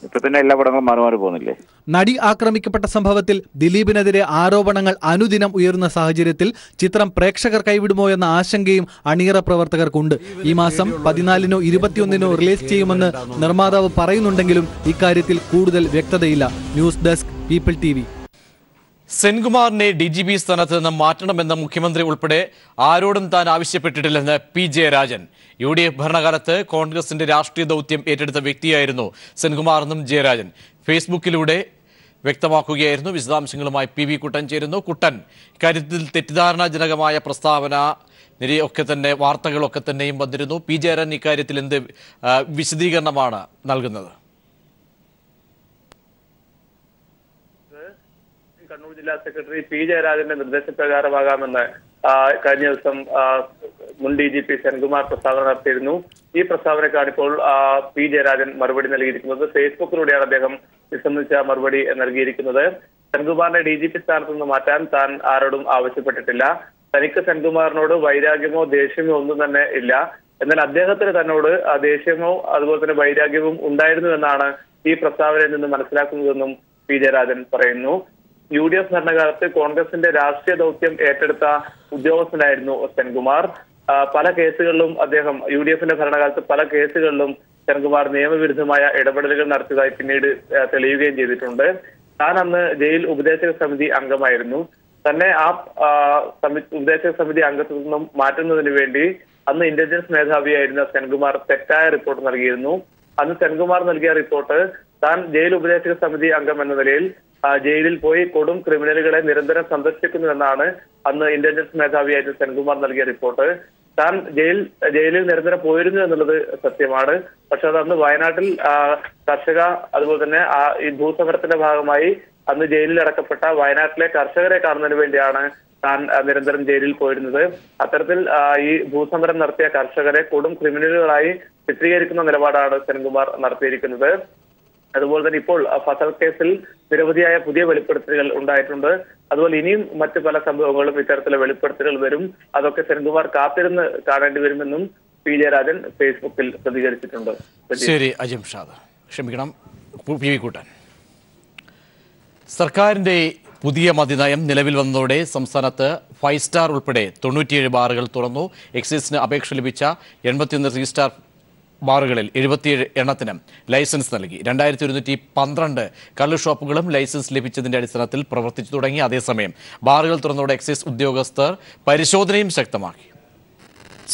ഇപ്പൊ തന്നെ എല്ലാ പടങ്ങളും മാറി പോകുന്നില്ലേ? നടി ആക്രമിക്കപ്പെട്ട സംഭവത്തിൽ ദിലീപിനെതിരെ ആരോപണങ്ങൾ അനുദിനം ഉയരുന്ന സാഹചര്യത്തിൽ ചിത്രം പ്രേക്ഷകർ കൈവിടുമോ എന്ന ആശങ്കയും അണിയറ പ്രവർത്തകർക്കുണ്ട്. ഈ മാസം 14-നോ 21-നോ റിലീസ് ചെയ്യുമെന്ന് നിർമ്മാതാവ് പറയുന്നുണ്ടെങ്കിലും ഇക്കാര്യത്തിൽ കൂടുതൽ വ്യക്തതയില്ല. News desk people TV. സെൻകുമാറിനെ DGP സ്ഥാനത്ത് നിന്ന് മാറ്റണമെന്ന മുഖ്യമന്ത്രി ഉൾപ്പെടെ ആരോടും താൻ ആവശ്യപ്പെട്ടിട്ടില്ലെന്ന് P. ജയരാജൻ. UDF ഭരണകാലത്ത് കോൺഗ്രസിന്റെ രാഷ്ട്രീയ ദൗത്യം ഏറ്റെടുത്ത വ്യക്തിയായിരുന്നു സെൻകുമാറെന്നും ജയരാജൻ ഫേസ്ബുക്കിലൂടെ വ്യക്തമാക്കുകയായിരുന്നു. വിശദാംശങ്ങളുമായി PV കുട്ടൻ ചേരുന്നു. കുട്ടൻ, ഇക്കാര്യത്തിൽ തെറ്റിദ്ധാരണാജനകമായ പ്രസ്താവന നിരയൊക്കെ തന്നെ വാർത്തകളൊക്കെ തന്നെയും വന്നിരുന്നു. P. ജയരാജൻ ഇക്കാര്യത്തിൽ എന്ത് വിശദീകരണമാണ് നൽകുന്നത്? കണ്ണൂർ ജില്ലാ സെക്രട്ടറി P. ജയരാജന്റെ നിർദ്ദേശപ്രകാരമാകാമെന്ന് കഴിഞ്ഞ ദിവസം മുൻ DGP സെൻകുമാർ പ്രസ്താവന നടത്തിയിരുന്നു. ഈ പ്രസ്താവനക്കാണ് ഇപ്പോൾ P. ജയരാജൻ മറുപടി നൽകിയിരിക്കുന്നത്. ഫേസ്ബുക്കിലൂടെയാണ് അദ്ദേഹം ഇത് സംബന്ധിച്ച മറുപടി നൽകിയിരിക്കുന്നത്. സെൻകുമാറിനെ DGP സ്ഥാനത്ത് നിന്ന് മാറ്റാൻ താൻ ആരോടും ആവശ്യപ്പെട്ടിട്ടില്ല. തനിക്ക് സെൻകുമാറിനോട് വൈരാഗ്യമോ ദേഷ്യമോ ഒന്നും തന്നെ ഇല്ല. എന്നാൽ അദ്ദേഹത്തിന് തന്നോട് ദേഷ്യമോ അതുപോലെ തന്നെ വൈരാഗ്യവും ഉണ്ടായിരുന്നു എന്നാണ് ഈ പ്രസ്താവനയിൽ നിന്ന് മനസ്സിലാക്കുന്നതെന്നും P. ജയരാജൻ പറയുന്നു. UDF ഭരണകാലത്ത് കോൺഗ്രസിന്റെ രാഷ്ട്രീയ ദൗത്യം ഏറ്റെടുത്ത ഉദ്യോഗസ്ഥനായിരുന്നു സെൻകുമാർ. പല കേസുകളിലും അദ്ദേഹം UDFന്റെ ഭരണകാലത്ത് പല കേസുകളിലും സെൻകുമാർ നിയമവിരുദ്ധമായ ഇടപെടലുകൾ നടത്തിയതായി പിന്നീട് തെളിയുകയും ചെയ്തിട്ടുണ്ട്. താൻ അന്ന് ജയിൽ ഉപദേശക സമിതി അംഗമായിരുന്നു. തന്നെ ആ ഉപദേശക സമിതി അംഗത്വത്തിൽ നിന്നും മാറ്റുന്നതിന് വേണ്ടി അന്ന് ഇന്റലിജൻസ് മേധാവിയായിരുന്ന സെൻകുമാർ തെറ്റായ റിപ്പോർട്ട് നൽകിയിരുന്നു. അന്ന് സെൻകുമാർ നൽകിയ റിപ്പോർട്ട് താൻ ജയിൽ ഉപദേശക സമിതി അംഗം എന്ന നിലയിൽ ജയിലിൽ പോയി കൊടും ക്രിമിനലുകളെ നിരന്തരം സന്ദർശിക്കുന്നുവെന്നാണ് അന്ന് ഇന്റലിജൻസ് മേധാവിയായിരുന്ന സെൻകുമാർ നൽകിയ റിപ്പോർട്ട്. താൻ ജയിലിൽ നിരന്തരം പോയിരുന്നു എന്നുള്ളത് സത്യമാണ്. പക്ഷെ അത് അന്ന് വയനാട്ടിൽ കർഷക അതുപോലെ തന്നെ ഈ ഭൂസമരത്തിന്റെ ഭാഗമായി അന്ന് ജയിലിൽ അടക്കപ്പെട്ട വയനാട്ടിലെ കർഷകരെ കാണുന്നതിന് വേണ്ടിയാണ് താൻ നിരന്തരം ജയിലിൽ പോയിരുന്നത്. അത്തരത്തിൽ ഈ ഭൂസമരം നടത്തിയ കർഷകരെ കൊടും ക്രിമിനലുകളായി ചിത്രീകരിക്കുന്ന നിലപാടാണ് സെൻകുമാർ നടത്തിയിരിക്കുന്നത്. അതുപോലെ തന്നെ ഇപ്പോൾ ഫസൽ കേസിൽ നിരവധിയായ പുതിയ വെളിപ്പെടുത്തലുകൾ ഉണ്ടായിട്ടുണ്ട്. അതുപോലെ ഇനിയും മറ്റു പല സംഭവങ്ങളും ഇത്തരത്തിലുള്ള വെളിപ്പെടുത്തലുകൾ വരും. അതൊക്കെ സെൻകുമാർ കാത്തിരുന്ന് കാണേണ്ടി വരുമെന്നും P. ജയരാജൻ ഫേസ്ബുക്കിൽ പ്രതികരിച്ചിട്ടുണ്ട്. ശരി അജിംഷാദ്, ക്ഷമിക്കണം. PV കുട്ടൻ, സർക്കാരിന്റെ പുതിയ മദ്യനയം നിലവിൽ വന്നതോടെ സംസ്ഥാനത്ത് 5 സ്റ്റാർ ഉൾപ്പെടെ 97 ബാറുകൾ തുറന്നു. എക്സൈസിന് അപേക്ഷ ലഭിച്ച 81 3 സ്റ്റാർ ബാറുകളിൽ 77 എണ്ണത്തിന് ലൈസൻസ് നൽകി. 2112 കള്ള് ഷോപ്പുകളും ലൈസൻസ് ലഭിച്ചതിന്റെ അടിസ്ഥാനത്തിൽ പ്രവർത്തിച്ചു തുടങ്ങി. അതേസമയം ബാറുകൾ തുറന്നതോടെ എക്സൈസ് ഉദ്യോഗസ്ഥർ പരിശോധനയും ശക്തമാക്കി.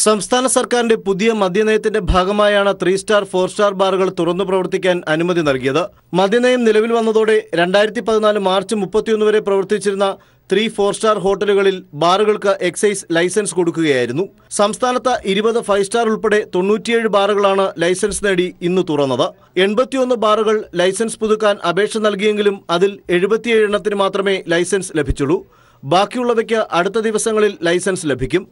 സംസ്ഥാന സർക്കാരിന്റെ പുതിയ മദ്യനയത്തിന്റെ ഭാഗമായാണ് 3 സ്റ്റാർ 4 സ്റ്റാർ ബാറുകൾ തുറന്നു പ്രവർത്തിക്കാൻ അനുമതി നൽകിയത്. മദ്യനയം നിലവിൽ വന്നതോടെ 2014 മാർച്ച് 31 വരെ പ്രവർത്തിച്ചിരുന്ന 3-4 സ്റ്റാർ ഹോട്ടലുകളിൽ ബാറുകൾക്ക് എക്സൈസ് ലൈസൻസ് കൊടുക്കുകയായിരുന്നു. സംസ്ഥാനത്ത് 20 5 സ്റ്റാർ ഉൾപ്പെടെ 97 ബാറുകളാണ് ലൈസൻസ് നേടി ഇന്ന് തുറന്നത്. 81 ബാറുകൾ ലൈസൻസ് പുതുക്കാൻ അപേക്ഷ നൽകിയെങ്കിലും അതിൽ 77 എണ്ണത്തിന് മാത്രമേ ലൈസൻസ് ലഭിച്ചുള്ളൂ. ബാക്കിയുള്ളവയ്ക്ക് അടുത്ത ദിവസങ്ങളിൽ ലൈസൻസ് ലഭിക്കും.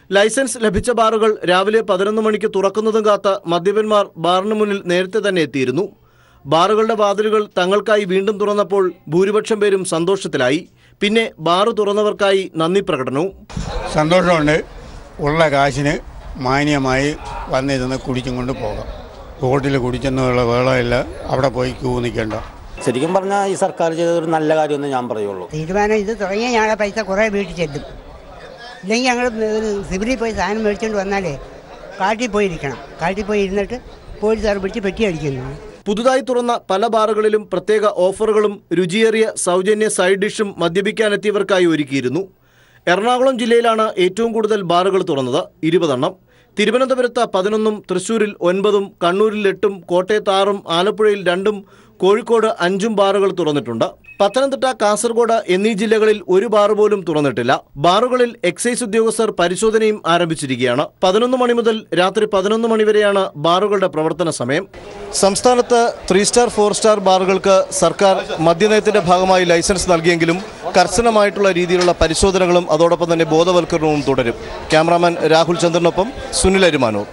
ലൈസൻസ് ലഭിച്ച ബാറുകൾ രാവിലെ 11 മണിക്ക് തുറക്കുന്നതും കാത്ത് മദ്യപന്മാർ ബാറിന് മുന്നിൽ നേരത്തെ തന്നെ എത്തിയിരുന്നു. ബാറുകളുടെ വാതിലുകൾ തങ്ങൾക്കായി വീണ്ടും തുറന്നപ്പോൾ ഭൂരിപക്ഷം പേരും സന്തോഷത്തിലായി. പിന്നെ ബാറ് തുറന്നവർക്കായി നന്ദി പ്രകടനവും. സന്തോഷമുണ്ട്. ഉള്ള കാശിന് മാന്യമായി വന്നിരുന്ന് കുടിച്ചും കൊണ്ട് പോകാം. റോഡിൽ കുടിച്ചെന്നുള്ള വേളമില്ല, അവിടെ പോയി ക്യൂ നിൽക്കേണ്ട. ശരിക്കും പറഞ്ഞാൽ ഈ സർക്കാർ ചെയ്തൊരു നല്ല കാര്യമെന്ന് ഞാൻ പറയുള്ളൂ. തീരുമാനം ഇത് തുടങ്ങിയ ഞങ്ങളുടെ പൈസ കുറേ വീട്ടിൽ ചെല്ലും. ഇല്ലെങ്കിൽ ഞങ്ങൾ സിവിലിൽ പോയി സാധനം മേടിച്ചുകൊണ്ട് വന്നാലേ കാട്ടിൽ പോയിരിക്കണം. കാട്ടിൽ പോയി ഇരുന്നിട്ട് പോലീസുകാർ പിടിച്ച് പെറ്റി അടിക്കുന്നു. പുതുതായി തുറന്ന പല ബാറുകളിലും പ്രത്യേക ഓഫറുകളും രുചിയേറിയ സൗജന്യ സൈഡ് ഡിഷും മദ്യപിക്കാനെത്തിയവർക്കായി ഒരുക്കിയിരുന്നു. എറണാകുളം ജില്ലയിലാണ് ഏറ്റവും കൂടുതൽ ബാറുകൾ തുറന്നത്, 20 എണ്ണം. തിരുവനന്തപുരത്ത് 11, തൃശൂരിൽ 9, കണ്ണൂരിൽ 8, കോട്ടയത്ത് 6, ആലപ്പുഴയിൽ 2, കോഴിക്കോട് 5 ബാറുകൾ തുറന്നിട്ടുണ്ട്. പത്തനംതിട്ട, കാസർഗോഡ് എന്നീ ജില്ലകളിൽ ഒരു ബാർ പോലും തുറന്നിട്ടില്ല. ബാറുകളിൽ എക്സൈസ് ഉദ്യോഗസ്ഥർ പരിശോധനയും ആരംഭിച്ചിരിക്കുകയാണ്. 11 മണി മുതൽ രാത്രി 11 മണി വരെയാണ് ബാറുകളുടെ പ്രവർത്തന സമയം. സംസ്ഥാനത്ത് 3 സ്റ്റാർ 4 സ്റ്റാർ ബാറുകൾക്ക് സർക്കാർ മദ്യനയത്തിന്റെ ഭാഗമായി ലൈസൻസ് നൽകിയെങ്കിലും കർശനമായിട്ടുള്ള രീതിയിലുള്ള പരിശോധനകളും അതോടൊപ്പം തന്നെ ബോധവൽക്കരണവും തുടരും. ക്യാമറാമാൻ രാഹുൽ ചന്ദ്രനൊപ്പം സുനിൽ അരിമാനൂർ.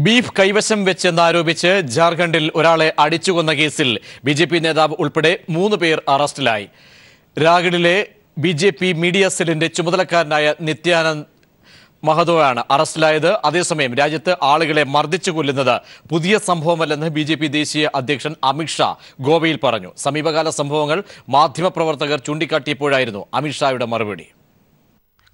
ബീഫ് കൈവശം വെച്ചെന്നാരോപിച്ച് ജാർഖണ്ഡിൽ ഒരാളെ അടിച്ചുകൊന്ന കേസിൽ BJP നേതാവ് ഉൾപ്പെടെ 3 പേർ അറസ്റ്റിലായി. രാഗഡിലെ BJP മീഡിയ സെല്ലിന്റെ ചുമതലക്കാരനായ നിത്യാനന്ദ് മഹതോയാണ് അറസ്റ്റിലായത്. അതേസമയം രാജ്യത്ത് ആളുകളെ മർദ്ദിച്ചു കൊല്ലുന്നത് പുതിയ സംഭവമല്ലെന്ന് BJP ദേശീയ അധ്യക്ഷൻ അമിത്ഷാ ഗോവയിൽ പറഞ്ഞു. സമീപകാല സംഭവങ്ങൾ മാധ്യമപ്രവർത്തകർ ചൂണ്ടിക്കാട്ടിയപ്പോഴായിരുന്നു അമിത്ഷായുടെ മറുപടി.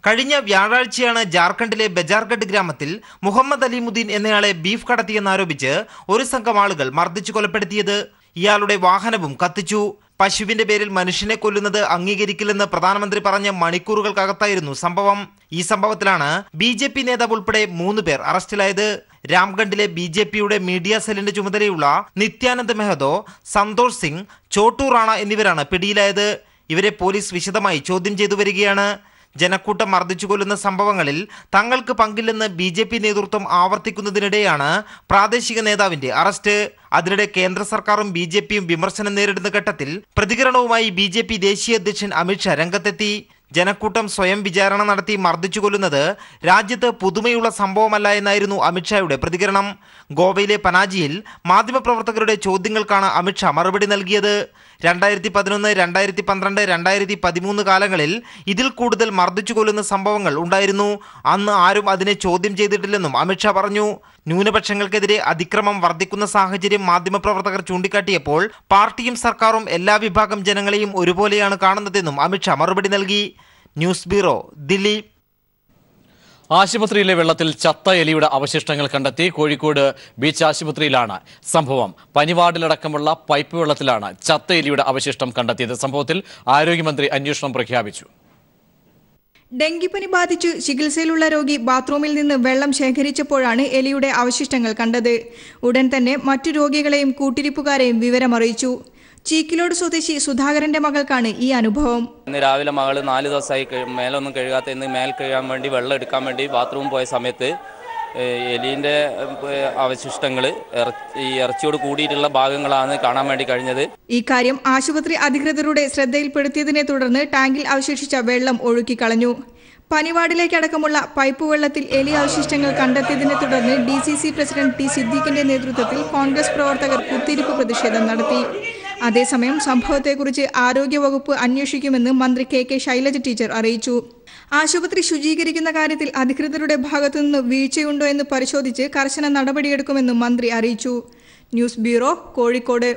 കഴിഞ്ഞ വ്യാഴാഴ്ചയാണ് ജാർഖണ്ഡിലെ ബജാർഗഡ് ഗ്രാമത്തിൽ മുഹമ്മദ് അലിമുദ്ദീൻ എന്നയാളെ ബീഫ് കടത്തിയെന്നാരോപിച്ച് ഒരു സംഘം ആളുകൾ മർദ്ദിച്ചു കൊലപ്പെടുത്തിയത്. ഇയാളുടെ വാഹനവും കത്തിച്ചു. പശുവിന്റെ പേരിൽ മനുഷ്യനെ കൊല്ലുന്നത് അംഗീകരിക്കില്ലെന്ന് പ്രധാനമന്ത്രി പറഞ്ഞ മണിക്കൂറുകൾക്കകത്തായിരുന്നു സംഭവം. ഈ സംഭവത്തിലാണ് BJP നേതാവ് ഉൾപ്പെടെ 3 പേർ അറസ്റ്റിലായത്. രാംഗഡിലെ BJPയുടെ മീഡിയ സെല്ലിന്റെ ചുമതലയുള്ള നിത്യാനന്ദ് മെഹതോ, സന്തോഷ് സിംഗ്, ചോട്ടു റാണ എന്നിവരാണ് പിടിയിലായത്. ഇവരെ പോലീസ് വിശദമായി ചോദ്യം ചെയ്തു വരികയാണ്. ജനക്കൂട്ടം മർദ്ദിച്ചു കൊല്ലുന്ന സംഭവങ്ങളിൽ തങ്ങൾക്ക് പങ്കില്ലെന്ന് BJP നേതൃത്വം ആവർത്തിക്കുന്നതിനിടെയാണ് പ്രാദേശിക നേതാവിന്റെ അറസ്റ്റ്. അതിനിടെ കേന്ദ്ര സർക്കാരും BJPയും വിമർശനം നേരിടുന്ന ഘട്ടത്തിൽ പ്രതികരണവുമായി BJP ദേശീയ അധ്യക്ഷൻ അമിത്ഷാ രംഗത്തെത്തി. ജനക്കൂട്ടം സ്വയം വിചാരണ നടത്തി മർദ്ദിച്ചു കൊല്ലുന്നത് രാജ്യത്ത് പുതുമയുള്ള സംഭവമല്ല എന്നായിരുന്നു അമിത്ഷായുടെ പ്രതികരണം. ഗോവയിലെ പനാജിയിൽ മാധ്യമപ്രവർത്തകരുടെ ചോദ്യങ്ങൾക്കാണ് അമിത്ഷാ മറുപടി നൽകിയത്. 2011, 2012, 2013 കാലങ്ങളിൽ ഇതിൽ കൂടുതൽ മർദ്ദിച്ചു കൊല്ലുന്ന സംഭവങ്ങൾ ഉണ്ടായിരുന്നു. അന്ന് ആരും അതിനെ ചോദ്യം ചെയ്തിട്ടില്ലെന്നും അമിത്ഷാ പറഞ്ഞു. ന്യൂനപക്ഷങ്ങൾക്കെതിരെ അതിക്രമം വർദ്ധിക്കുന്ന സാഹചര്യം മാധ്യമപ്രവർത്തകർ ചൂണ്ടിക്കാട്ടിയപ്പോൾ പാർട്ടിയും സർക്കാരും എല്ലാ വിഭാഗം ജനങ്ങളെയും ഒരുപോലെയാണ് കാണുന്നതെന്നും അമിത്ഷാ മറുപടി നൽകി. News bureau, Delhi. ആശുപത്രിയിലെ വെള്ളത്തിൽ ചത്ത എലിയുടെ അവശിഷ്ടങ്ങൾ കണ്ടെത്തി. കോഴിക്കോട് ബീച്ച് ആശുപത്രിയിലാണ് സംഭവം. പനിവാർഡിലടക്കമുള്ള പൈപ്പ് വെള്ളത്തിലാണ് ചത്ത എലിയുടെ അവശിഷ്ടം കണ്ടെത്തിയത്. സംഭവത്തിൽ ആരോഗ്യമന്ത്രി അന്വേഷണം പ്രഖ്യാപിച്ചു. ഡെങ്കിപ്പനി ബാധിച്ചു ചികിത്സയിലുള്ള രോഗി ബാത്റൂമിൽ നിന്ന് വെള്ളം ശേഖരിച്ചപ്പോഴാണ് എലിയുടെ അവശിഷ്ടങ്ങൾ കണ്ടത്. ഉടൻ തന്നെ മറ്റു രോഗികളെയും കൂട്ടിരിപ്പുകാരെയും വിവരമറിയിച്ചു. ചീക്കിലോട് സ്വദേശി സുധാകരന്റെ മകൾക്കാണ് ഈ അനുഭവം. ഇന്ന് രാവിലെ മകള് 4 ദിവസമായി മേലൊന്നും കഴുകാത്ത ഇന്ന് മേൽ കഴുകാൻ വേണ്ടി വെള്ളം എടുക്കാൻ വേണ്ടി ബാത്റൂമിൽ പോയ സമയത്ത് എലിന്റെ അവശിഷ്ടങ്ങൾ ഈ ഇറച്ചിയോട് കൂടിയിട്ടുള്ള ഭാഗങ്ങളാണ് കാണാൻ വേണ്ടി കഴിഞ്ഞത്. ഈ കാര്യം ആശുപത്രി അധികൃതരുടെ ശ്രദ്ധയിൽപ്പെടുത്തിയതിനെ തുടർന്ന് ടാങ്കിൽ അവശേഷിച്ച വെള്ളം ഒഴുക്കിക്കളഞ്ഞു. പനിവാർഡിലേക്കടക്കമുള്ള പൈപ്പ് വെള്ളത്തിൽ എലി അവശിഷ്ടങ്ങൾ കണ്ടെത്തിയതിനെ തുടർന്ന് DCC പ്രസിഡന്റ് T സിദ്ദീഖിന്റെ നേതൃത്വത്തിൽ കോൺഗ്രസ് പ്രവർത്തകർ കുത്തിരിപ്പ് പ്രതിഷേധം നടത്തി. അതേസമയം സംഭവത്തെക്കുറിച്ച് ആരോഗ്യവകുപ്പ് അന്വേഷിക്കുമെന്ന് മന്ത്രി KK ശൈലജ ടീച്ചർ അറിയിച്ചു. ആശുപത്രി ശുചീകരിക്കുന്ന കാര്യത്തിൽ അധികൃതരുടെ ഭാഗത്തുനിന്ന് വീഴ്ചയുണ്ടോ എന്ന് പരിശോധിച്ച് കർശന നടപടിയെടുക്കുമെന്നും മന്ത്രി അറിയിച്ചു. News bureau, Kozhikode.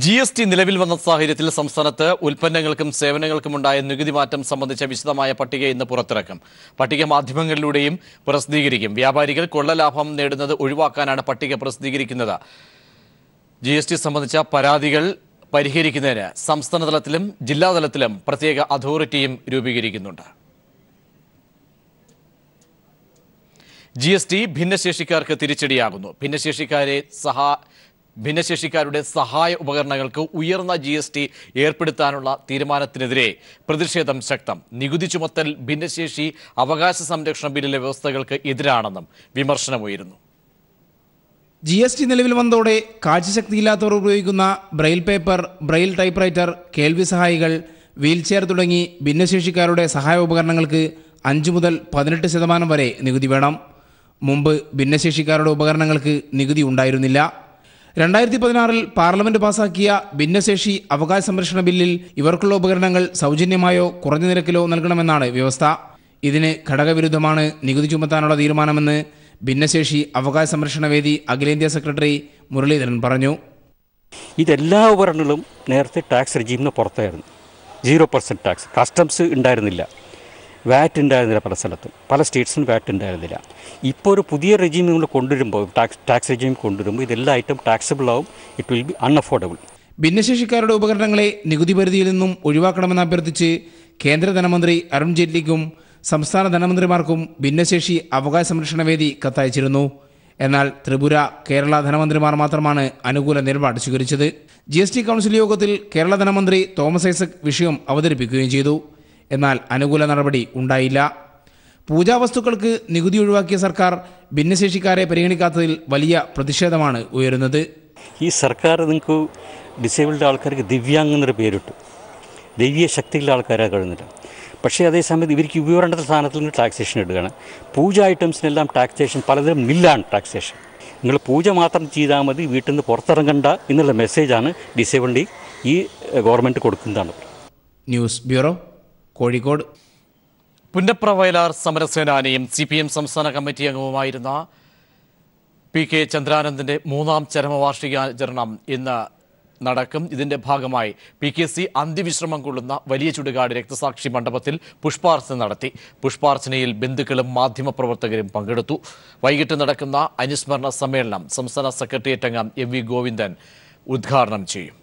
GST നിലവിൽ വന്ന സാഹചര്യത്തിൽ സംസ്ഥാനത്ത് ഉൽപ്പന്നങ്ങൾക്കും സേവനങ്ങൾക്കുമുണ്ടായ നികുതി മാറ്റം സംബന്ധിച്ച വിശദമായ പട്ടിക ഇന്ന് പുറത്തിറക്കും. പട്ടിക മാധ്യമങ്ങളിലൂടെയും പ്രസിദ്ധീകരിക്കും. വ്യാപാരികൾ കൊള്ളലാഭം നേടുന്നത് ഒഴിവാക്കാനാണ് പട്ടിക പ്രസിദ്ധീകരിക്കുന്നത്. GST സംബന്ധിച്ച പരാതികൾ പരിഹരിക്കുന്നതിന് സംസ്ഥാന തലത്തിലും ജില്ലാതലത്തിലും പ്രത്യേക അതോറിറ്റിയും രൂപീകരിക്കുന്നുണ്ട്. GST ഭിന്നശേഷിക്കാർക്ക് തിരിച്ചടിയാകുന്നു. ഭിന്നശേഷിക്കാരുടെ സഹായ ഉപകരണങ്ങൾക്ക് ഉയർന്ന GST ഏർപ്പെടുത്താനുള്ള തീരുമാനത്തിനെതിരെ പ്രതിഷേധം ശക്തം. നികുതി ചുമത്തൽ ഭിന്നശേഷി അവകാശ സംരക്ഷണ ബില്ലിലെ വ്യവസ്ഥകൾക്ക് എതിരാണെന്നും വിമർശനമുയരുന്നു. GST നിലവിൽ വന്നതോടെ കാഴ്ചശക്തിയില്ലാത്തവർ ഉപയോഗിക്കുന്ന ബ്രെയിൽ പേപ്പർ, ബ്രെയിൽ ടൈപ്പ്റൈറ്റർ, കേൾവി സഹായികൾ, വീൽചെയർ തുടങ്ങി ഭിന്നശേഷിക്കാരുടെ സഹായ ഉപകരണങ്ങൾക്ക് 5 മുതൽ 18% വരെ നികുതി വേണം. മുമ്പ് ഭിന്നശേഷിക്കാരുടെ ഉപകരണങ്ങൾക്ക് നികുതി ഉണ്ടായിരുന്നില്ല. 2016 പാർലമെന്റ് പാസാക്കിയ ഭിന്നശേഷി അവകാശ സംരക്ഷണ ബില്ലിൽ ഇവർക്കുള്ള ഉപകരണങ്ങൾ സൗജന്യമായോ കുറഞ്ഞ നിരക്കിലോ നൽകണമെന്നാണ് വ്യവസ്ഥ. ഇതിന് ഘടകവിരുദ്ധമാണ് നികുതി ചുമത്താനുള്ള തീരുമാനമെന്ന് ഭിന്നശേഷി അവകാശ സംരക്ഷണ വേദി അഖിലേന്ത്യാ സെക്രട്ടറി മുരളീധരൻ പറഞ്ഞു. ഇതെല്ലാ ഉപകരണങ്ങളും നേരത്തെ ടാക്സ് റെജീമിന് പുറത്തായിരുന്നു. 0% ടാക്സ്, കസ്റ്റംസ് ഉണ്ടായിരുന്നില്ല, വാറ്റ് ഉണ്ടായിരുന്നില്ല, പല സ്ഥലത്തും പല സ്റ്റേറ്റ്സിനും വാറ്റ് ഉണ്ടായിരുന്നില്ല. ഇപ്പോൾ ഒരു പുതിയ റെജീം നമ്മൾ കൊണ്ടുവരുമ്പോൾ ടാക്സ് റെജീം കൊണ്ടുവരുമ്പോൾ ഇതെല്ലാ ഐറ്റം ടാക്സബിൾ ആവും. It will be unaffordable. ഭിന്നശേഷിക്കാരുടെ ഉപകരണങ്ങളെ നികുതി പരിധിയിൽ നിന്നും ഒഴിവാക്കണമെന്ന് അഭ്യർത്ഥിച്ച് കേന്ദ്ര ധനമന്ത്രി അരുൺ ജെയ്റ്റ്ലിക്കും സംസ്ഥാന ധനമന്ത്രിമാർക്കും ഭിന്നശേഷി അവകാശ സംരക്ഷണ വേദി കത്തയച്ചിരുന്നു. എന്നാൽ ത്രിപുര, കേരള ധനമന്ത്രിമാർ മാത്രമാണ് അനുകൂല നിലപാട് സ്വീകരിച്ചത്. GST കൗൺസിൽ യോഗത്തിൽ കേരള ധനമന്ത്രി തോമസ് ഐസക് വിഷയം അവതരിപ്പിക്കുകയും ചെയ്തു. എന്നാൽ അനുകൂല നടപടി ഉണ്ടായില്ല. പൂജാവസ്തുക്കൾക്ക് നികുതി ഒഴിവാക്കിയ സർക്കാർ ഭിന്നശേഷിക്കാരെ പരിഗണിക്കാത്തതിൽ വലിയ പ്രതിഷേധമാണ് ഉയരുന്നത്. ഈ സർക്കാർ നിങ്ങൾക്ക് ഡിസേബിൾഡ് ആൾക്കാർക്ക് ദിവ്യാംഗ് എന്നൊരു പേരിട്ടു. ദൈവീയ ശക്തിയുള്ള ആൾക്കാരെ കഴിയുന്നില്ല. പക്ഷേ അതേസമയത്ത് ഇവർക്ക് ഉപയോരണ്ട സ്ഥാനത്തിൽ നിന്ന് ടാക്സേഷൻ ഇടുകയാണ്. പൂജ ഐറ്റംസിനെല്ലാം ടാക്സേഷൻ പലതരം നില്ലാണ് ടാക്സേഷൻ. നിങ്ങൾ പൂജ മാത്രം ചെയ്താൽ മതി, വീട്ടിൽ നിന്ന് പുറത്തിറങ്ങണ്ട എന്നുള്ള മെസ്സേജാണ് ഡിസേബിൾഡ് ഈ ഗവൺമെൻറ് കൊടുക്കുന്നതാണ്. News bureau, Kozhikode. പുന്നപ്ര വയലാർ സമരസേനാനിയും CPM സംസ്ഥാന കമ്മിറ്റി അംഗവുമായിരുന്ന PK ചന്ദ്രാനന്ദന്റെ 3ാം ചരമവാർഷികാചരണം ഇന്ന് നടക്കും. ഇതിന്റെ ഭാഗമായി PKC അന്ത്യവിശ്രമം കൊള്ളുന്ന വലിയ ചുടുകാട് രക്തസാക്ഷി മണ്ഡപത്തിൽ പുഷ്പാർച്ചന നടത്തി. പുഷ്പാർച്ചനയിൽ ബന്ധുക്കളും മാധ്യമപ്രവർത്തകരും പങ്കെടുത്തു. വൈകിട്ട് നടക്കുന്ന അനുസ്മരണ സമ്മേളനം സംസ്ഥാന സെക്രട്ടേറിയറ്റ് അംഗം MV ഗോവിന്ദൻ ഉദ്ഘാടനം ചെയ്യും.